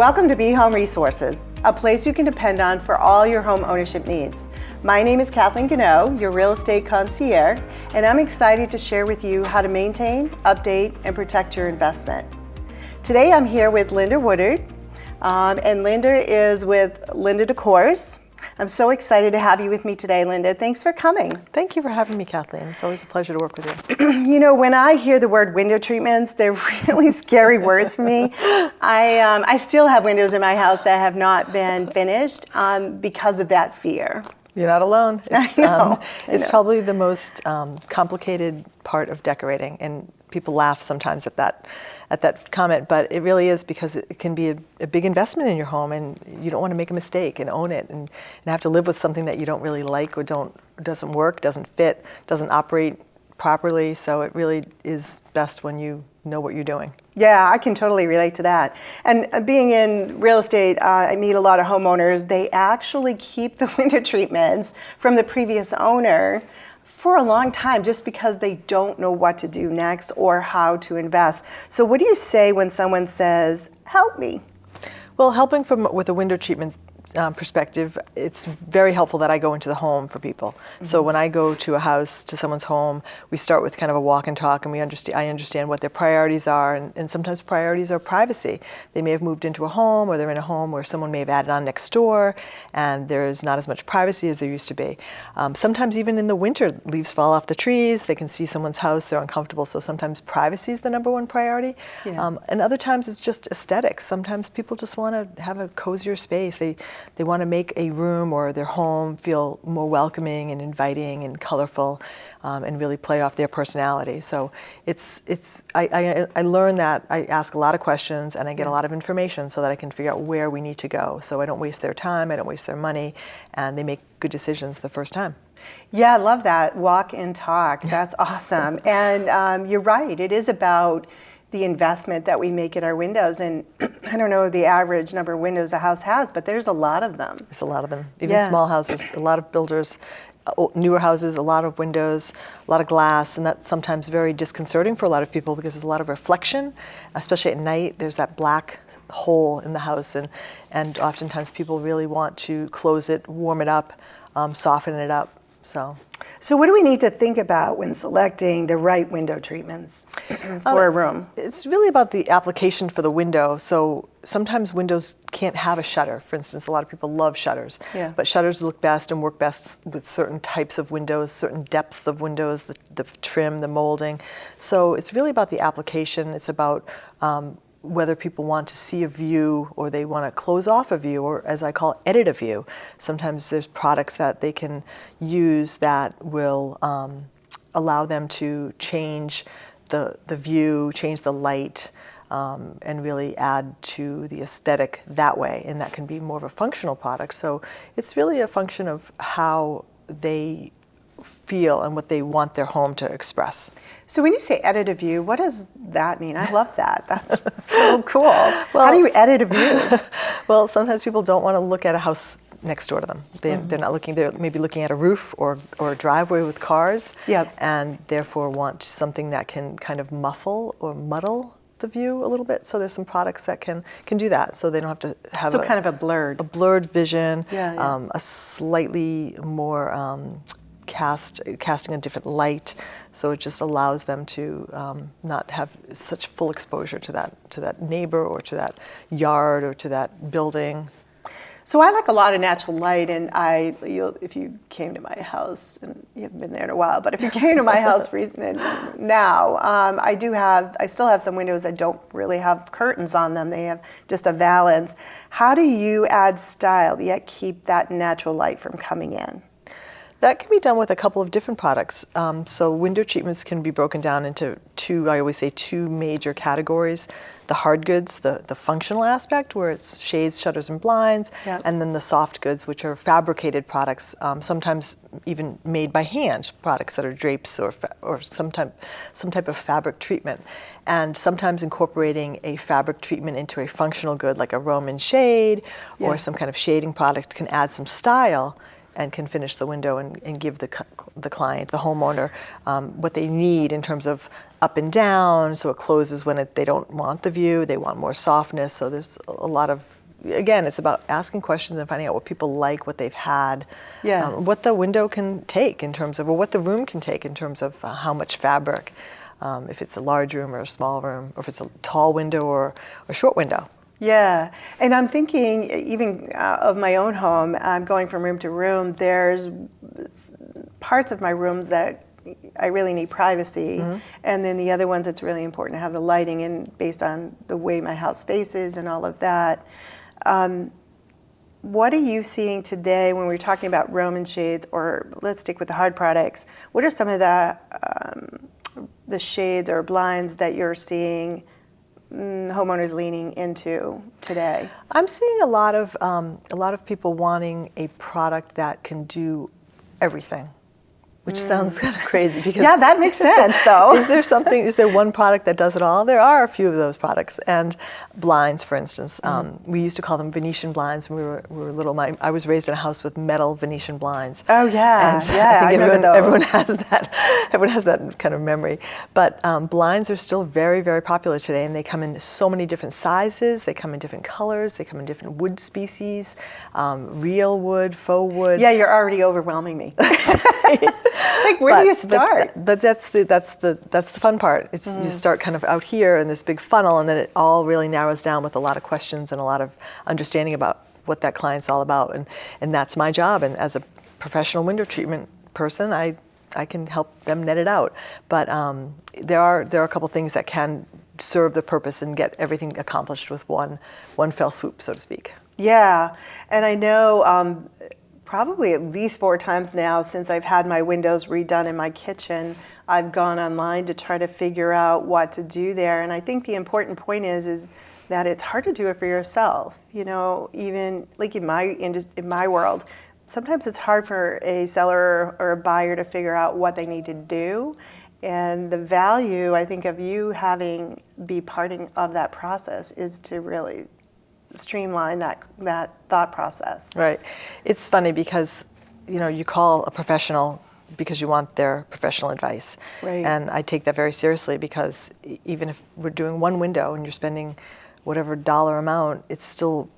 Welcome to Be Home Resources, a place you can depend on for all your home ownership needs. My name is Kathleen, your real estate concierge, and I'm excited to share with you how to maintain, update, and protect your investment. Today I'm here with Linda Woodward, and Linda is with Linda Decors. I'm so excited to have you with me today, Linda. Thanks for coming. Thank you for having me, Kathleen. It's always a pleasure to work with you. You know, when I hear the word window treatments, they're really scary words for me. I still have windows in my house that have not been finished because of that fear. You're not alone. It's, I know. It's probably the most complicated part of decorating, and people laugh sometimes at that comment, but it really is, because it can be a big investment in your home, and you don't want to make a mistake and own it and have to live with something that you don't really like or doesn't work, doesn't fit, doesn't operate properly. So it really is best when you know what you're doing. Yeah, I can totally relate to that. And being in real estate, I meet a lot of homeowners. They actually keep the window treatments from the previous owner for a long time just because they don't know what to do next or how to invest. So what do you say when someone says, help me? Well, helping with a window treatment perspective, it's very helpful that I go into the home for people. Mm-hmm. So when I go to a house, to someone's home, we start with kind of a walk and talk, and I understand what their priorities are, and sometimes priorities are privacy. They may have moved into a home, or they're in a home where someone may have added on next door, and there's not as much privacy as there used to be. Sometimes even in the winter, leaves fall off the trees, they can see someone's house, they're uncomfortable, so sometimes privacy is the number one priority. Yeah. And other times it's just aesthetics. Sometimes people just want to have a cozier space. They want to make a room or their home feel more welcoming and inviting and colorful, and really play off their personality. So I learn that I ask a lot of questions and I get a lot of information so that I can figure out where we need to go. So I don't waste their time, I don't waste their money, and they make good decisions the first time. Yeah, I love that. Walk and talk. That's awesome. And you're right. It is about the investment that we make in our windows. And I don't know the average number of windows a house has, but there's a lot of them. There's a lot of them. Even small houses, a lot of builders, newer houses, a lot of windows, a lot of glass, and that's sometimes very disconcerting for a lot of people because there's a lot of reflection, especially at night. There's that black hole in the house, and oftentimes people really want to close it, warm it up, soften it up. So what do we need to think about when selecting the right window treatments for a room? It's really about the application for the window. So sometimes windows can't have a shutter. For instance, a lot of people love shutters, but shutters look best and work best with certain types of windows, certain depths of windows, the trim, the molding. So it's really about the application. It's about whether people want to see a view or they want to close off a view, or as I call it, edit a view. Sometimes there's products that they can use that will allow them to change the view, change the light, and really add to the aesthetic that way. And that can be more of a functional product. So it's really a function of how they feel and what they want their home to express. So when you say edit a view, what does that mean? I love that. That's so cool. Well, how do you edit a view? Well, sometimes people don't want to look at a house next door to them. They're not looking, they're maybe looking at a roof or a driveway with cars, and therefore want something that can kind of muffle or muddle the view a little bit. So there's some products that can do that, so they don't have to have kind of a blurred vision, a slightly more casting a different light, so it just allows them to not have such full exposure to that neighbor or to that yard or to that building. So I like a lot of natural light, and if you came to my house, and you haven't been there in a while, but if you came to my house now, I still have some windows that don't really have curtains on them. They have just a valance. How do you add style yet keep that natural light from coming in? That can be done with a couple of different products. So window treatments can be broken down into two major categories. The hard goods, the functional aspect, where it's shades, shutters, and blinds, and then the soft goods, which are fabricated products, sometimes even made by hand, products that are drapes or some type of fabric treatment. And sometimes incorporating a fabric treatment into a functional good, like a Roman shade or some kind of shading product, can add some style and can finish the window and give the client, the homeowner, what they need in terms of up and down, so it closes when they don't want the view, they want more softness. So there's a lot of, again, it's about asking questions and finding out what people like, what they've had, what the window can take in terms of, or what the room can take in terms of how much fabric, if it's a large room or a small room, or if it's a tall window or a short window. Yeah, and I'm thinking even of my own home, I'm going from room to room, there's parts of my rooms that I really need privacy, and then the other ones it's really important to have the lighting in based on the way my house faces and all of that. What are you seeing today when we're talking about Roman shades, or let's stick with the hard products? What are some of the shades or blinds that you're seeing homeowners leaning into today? I'm seeing a lot of people wanting a product that can do everything, which sounds kind of crazy because yeah, that makes sense though. Is there one product that does it all? There are a few of those products. And blinds, for instance, we used to call them Venetian blinds when we were little. I was raised in a house with metal Venetian blinds. Oh yeah, and yeah, I think remember those. everyone has that kind of memory. But blinds are still very, very popular today, and they come in so many different sizes, they come in different colors, they come in different wood species, real wood, faux wood. Yeah, you're already overwhelming me. Like, where do you start? But that's the fun part. It's you start kind of out here in this big funnel, and then it all really narrows down with a lot of questions and a lot of understanding about what that client's all about, and that's my job. And as a professional window treatment person, I can help them net it out. But there are a couple things that can serve the purpose and get everything accomplished with one fell swoop, so to speak. Yeah, and I know. Probably at least 4 times now since I've had my windows redone in my kitchen, I've gone online to try to figure out what to do there. And I think the important point is that it's hard to do it for yourself. You know, even like in my world, sometimes it's hard for a seller or a buyer to figure out what they need to do. And the value, I think, of you be part of that process is to really streamline that thought process. Right. It's funny because, you call a professional because you want their professional advice. Right. And I take that very seriously because even if we're doing one window and you're spending whatever dollar amount, it's still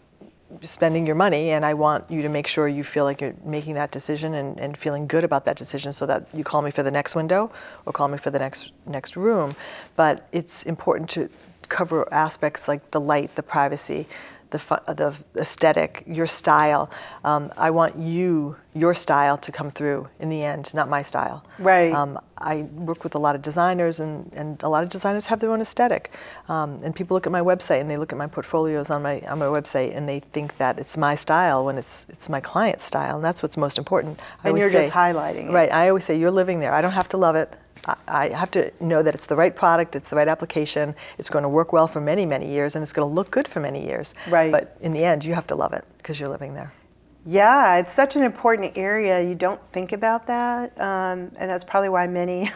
spending your money, and I want you to make sure you feel like you're making that decision and feeling good about that decision, so that you call me for the next window or call me for the next room. But it's important to cover aspects like the light, the privacy, the aesthetic, your style. I want your style to come through in the end, not my style. Right. I work with a lot of designers, and a lot of designers have their own aesthetic. And people look at my website and they look at my portfolios on my website and they think that it's my style when it's my client's style, and that's what's most important. And you're just highlighting it. Right. I always say you're living there. I don't have to love it. I have to know that it's the right product, it's the right application, it's going to work well for many, many years, and it's going to look good for many years. Right. But in the end, you have to love it because you're living there. Yeah, it's such an important area. You don't think about that, and that's probably why many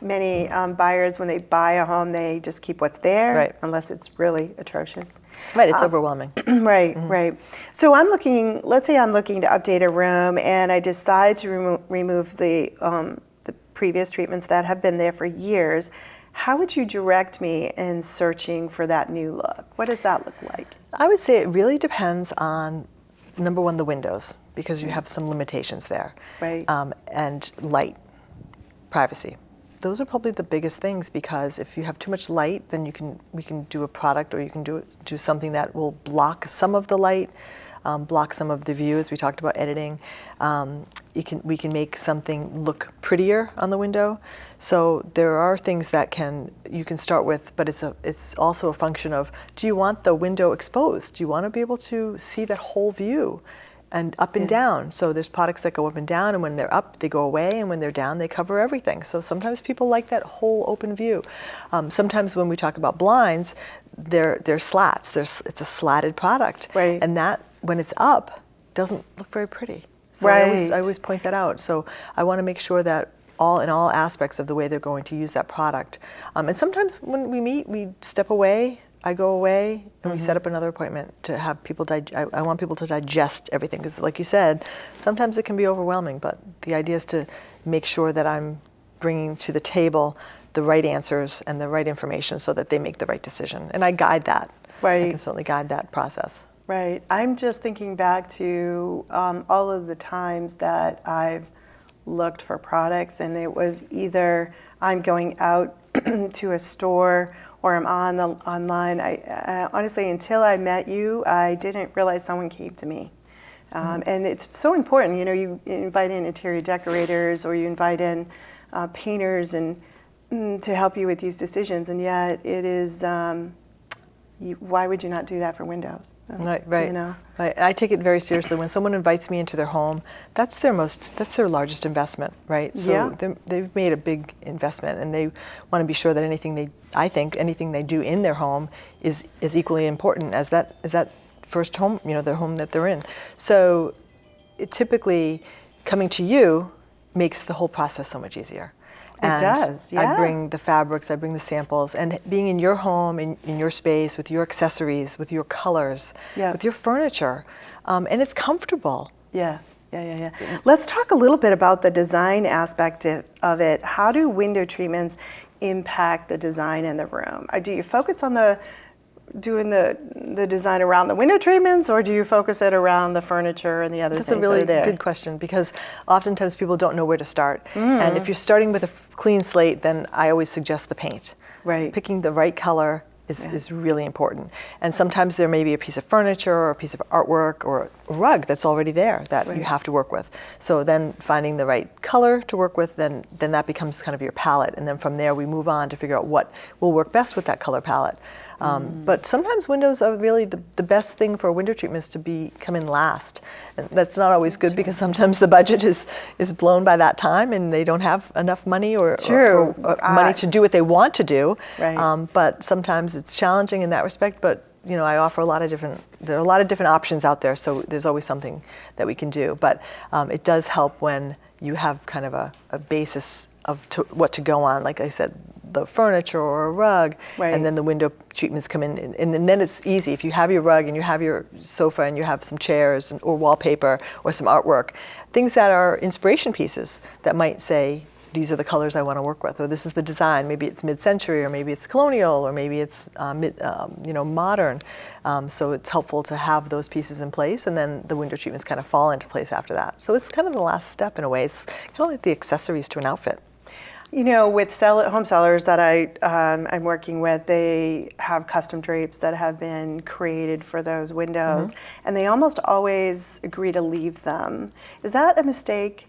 buyers, when they buy a home, they just keep what's there, right, unless it's really atrocious. Right, it's overwhelming. Right, right. So let's say I'm looking to update a room, and I decide to remove the previous treatments that have been there for years. How would you direct me in searching for that new look? What does that look like? I would say it really depends on, number one, the windows, because you have some limitations there. Right. And light, privacy. Those are probably the biggest things, because if you have too much light, then we can do a product, or you can do something that will block some of the light, block some of the view, as we talked about editing. We can make something look prettier on the window. So there are things that you can start with, but it's also a function of, do you want the window exposed? Do you want to be able to see that whole view and up and down? So there's products that go up and down, and when they're up, they go away, and when they're down, they cover everything. So sometimes people like that whole open view. Sometimes when we talk about blinds, they're slats. It's a slatted product. Right. And that, when it's up, doesn't look very pretty. So right. I always point that out. So I want to make sure that in all aspects of the way they're going to use that product. And sometimes when we meet, we step away I go away and we set up another appointment to have people, I want people to digest everything, because like you said, sometimes it can be overwhelming, but the idea is to make sure that I'm bringing to the table the right answers and the right information so that they make the right decision. And I guide that. Right. I can certainly guide that process. Right. I'm just thinking back to all of the times that I've looked for products, and it was either I'm going out to a store or I'm online. I honestly, until I met you, I didn't realize someone came to me. And it's so important. You know, you invite in interior decorators or you invite in painters and to help you with these decisions, and yet it is. Why would you not do that for windows? Right. You know? Right. I take it very seriously. When someone invites me into their home, that's their largest investment, right? So they've made a big investment, and they want to be sure that anything they do in their home is equally important as that first home, you know, their home that they're in. So typically coming to you makes the whole process so much easier. It does, yeah. I bring the fabrics, I bring the samples, and being in your home, in your space, with your accessories, with your colors, with your furniture, and it's comfortable. Yeah. Let's talk a little bit about the design aspect of it. How do window treatments impact the design in the room? Do you focus on doing the design around the window treatments, or do you focus it around the furniture and the other things that are there? That's a really good question, because oftentimes people don't know where to start. And if you're starting with a clean slate, then I always suggest the paint. Right. Picking the right color is really important. And sometimes there may be a piece of furniture or a piece of artwork or a rug that's already there that you have to work with. So then finding the right color to work with, then that becomes kind of your palette. And then from there we move on to figure out what will work best with that color palette. But sometimes windows are really the best thing for a window treatment is to come in last. And that's not always good, because sometimes the budget is blown by that time and they don't have enough money or money to do what they want to do. Right. But sometimes it's challenging in that respect. But you know, I offer there are a lot of different options out there, so there's always something that we can do. But it does help when you have kind of a basis of what to go on, like I said, the furniture or a rug, and then the window treatments come in, and then it's easy. If you have your rug and you have your sofa and you have some chairs or wallpaper or some artwork, things that are inspiration pieces that might say, these are the colors I want to work with, or this is the design. Maybe it's mid-century, or maybe it's colonial, or maybe it's modern. So it's helpful to have those pieces in place, and then the window treatments kind of fall into place after that. So it's kind of the last step in a way. It's kind of like the accessories to an outfit. You know, with home sellers that I'm working with, they have custom drapes that have been created for those windows, and they almost always agree to leave them. Is that a mistake?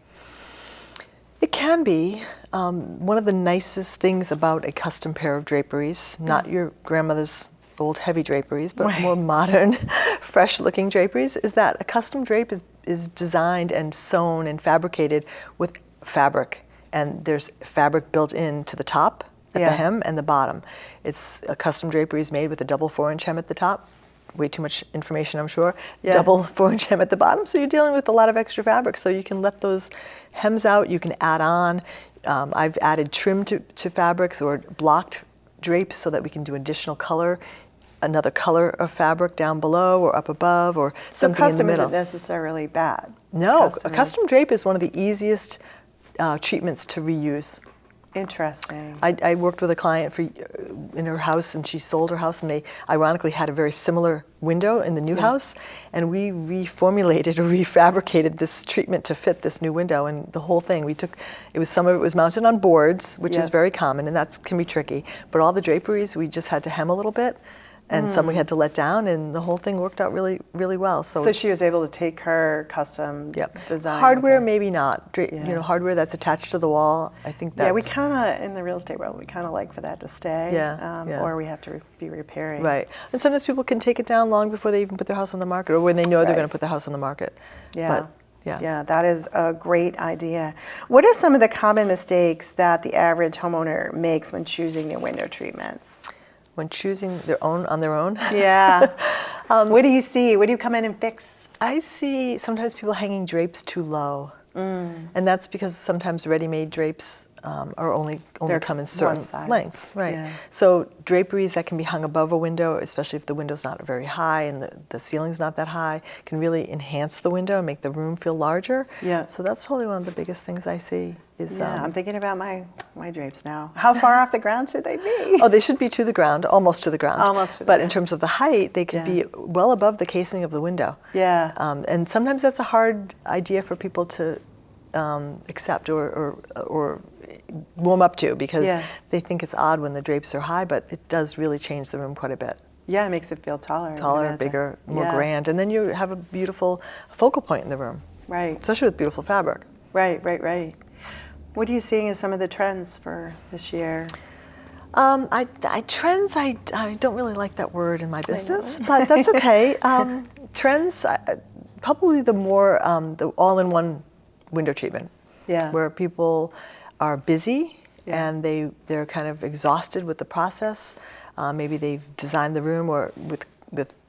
It can be. One of the nicest things about a custom pair of draperies, not your grandmother's old heavy draperies, but more modern, fresh-looking draperies, is that a custom drape is designed and sewn and fabricated with fabric. And there's fabric built into the top, at the hem, and the bottom. It's a custom drapery is made with a double 4-inch hem at the top. Way too much information, I'm sure. Double 4-inch hem at the bottom, so you're dealing with a lot of extra fabric. So you can let those hems out. You can add on. I've added trim to fabrics or blocked drapes so that we can do additional color, another color of fabric down below or up above, or something in the middle. So custom isn't necessarily bad. No, a custom drape is one of the easiest treatments to reuse. Interesting. I worked with a client in her house, and she sold her house, and they ironically had a very similar window in the new house, and we reformulated or refabricated this treatment to fit this new window, and the whole thing, some of it was mounted on boards, which is very common, and that can be tricky, but all the draperies, we just had to hem a little bit, and some we had to let down, and the whole thing worked out really, really well. So she was able to take her custom design. Hardware, maybe not. You know, hardware that's attached to the wall, I think that's... Yeah, we kind of, in the real estate world, we kind of like for that to stay. Or we have to be repairing. Right. And sometimes people can take it down long before they even put their house on the market, or when they know they're going to put their house on the market. Yeah. Yeah, that is a great idea. What are some of the common mistakes that the average homeowner makes when choosing their window treatments? When choosing on their own? Yeah. What do you see? What do you come in and fix? I see sometimes people hanging drapes too low. And that's because sometimes ready-made drapes are only They're come in one certain size. lengths, right? Yeah. So draperies that can be hung above a window, especially if the window's not very high and the ceiling's not that high, can really enhance the window and make the room feel larger. Yeah. So that's probably one of the biggest things I see. Is, Yeah, I'm thinking about my drapes now. How far off the ground should they be? Oh, they should be to the ground, almost to the ground. Almost to the But ground. in terms of the height, they could Yeah. be well above the casing of the window. Yeah. And sometimes that's a hard idea for people to accept or warm up to, because Yeah. they think it's odd when the drapes are high, but it does really change the room quite a bit. Yeah, it makes it feel taller. I would Taller, imagine. bigger, more Yeah. grand. And then you have a beautiful focal point in the room, Right, especially with beautiful fabric. right. What are you seeing as some of the trends for this year? Trends, I don't really like that word in my business, but that's okay. Trends, probably the more, the all-in-one window treatment. Yeah. Where people are busy Yeah. and they're kind of exhausted with the process. Maybe they've designed the room, or with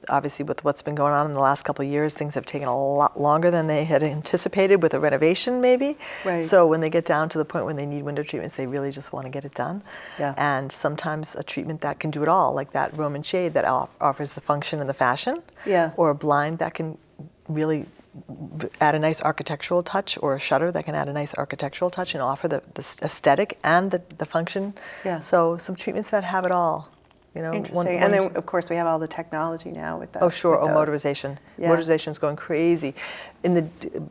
obviously with what's been going on in the last couple of years, things have taken a lot longer than they had anticipated with a renovation maybe. Right. So when they get down to the point when they need window treatments, they really just want to get it done. Yeah. And sometimes a treatment that can do it all, like that Roman shade that offers the function and the fashion. Yeah. Or a blind that can really add a nice architectural touch, or a shutter that can add a nice architectural touch and offer the aesthetic and the function. Yeah. So some treatments that have it all. You know, Interesting. And then, of course, we have all the technology now with that. Oh, sure. Oh, motorization. Yeah. Motorization's going crazy.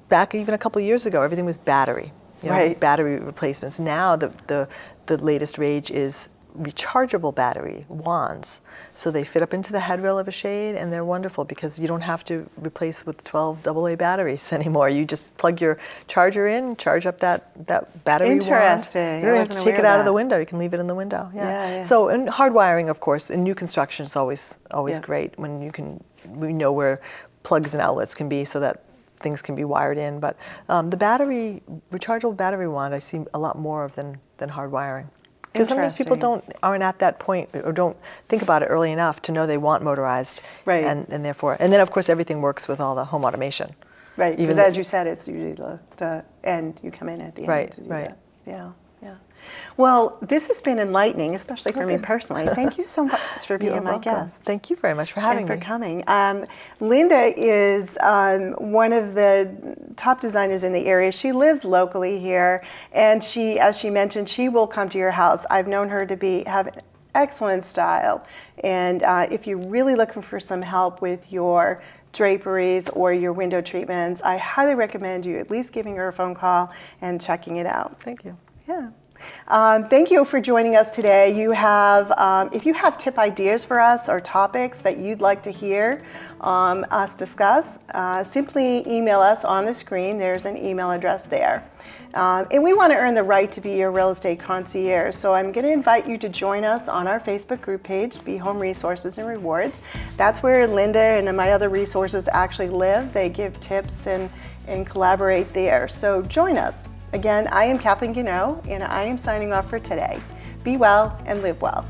Back even a couple of years ago, everything was battery. Right. Battery replacements. Now the latest rage is rechargeable battery wands. So they fit up into the headrail of a shade, and they're wonderful because you don't have to replace with 12 AA batteries anymore. You just plug your charger in, charge up that battery wand. Interesting. You don't I have to wasn't take it aware out of of the that. window. You can leave it in the window. Yeah. So, and hard wiring, of course, in new construction is always Yeah. great when we know where plugs and outlets can be so that things can be wired in. But the rechargeable battery wand, I see a lot more of than hard wiring. Because sometimes people aren't at that point, or don't think about it early enough to know they want motorized. Right. And therefore, and then of course everything works with all the home automation. Right, because Even as you said, it's usually the end. You come in at the end Right, to do right. that. Yeah. Well, this has been enlightening, especially for me personally. Thank you so much for being You're my welcome. guest. Thank you very much for having and for me. coming. Linda is one of the top designers in the area. She lives locally here, and she, as she mentioned, she will come to your house. I've known her to have excellent style, and if you're really looking for some help with your draperies or your window treatments, I highly recommend you at least giving her a phone call and checking it out. Thank you. Yeah. Thank you for joining us today. You have, if you have tip ideas for us or topics that you'd like to hear us discuss, simply email us on the screen. There's an email address there. And we want to earn the right to be your real estate concierge. So I'm going to invite you to join us on our Facebook group page, Be Home Resources and Rewards. That's where Linda and my other resources actually live. They give tips and collaborate there. So join us. Again, I am Kathleen Guinaud, and I am signing off for today. Be well and live well.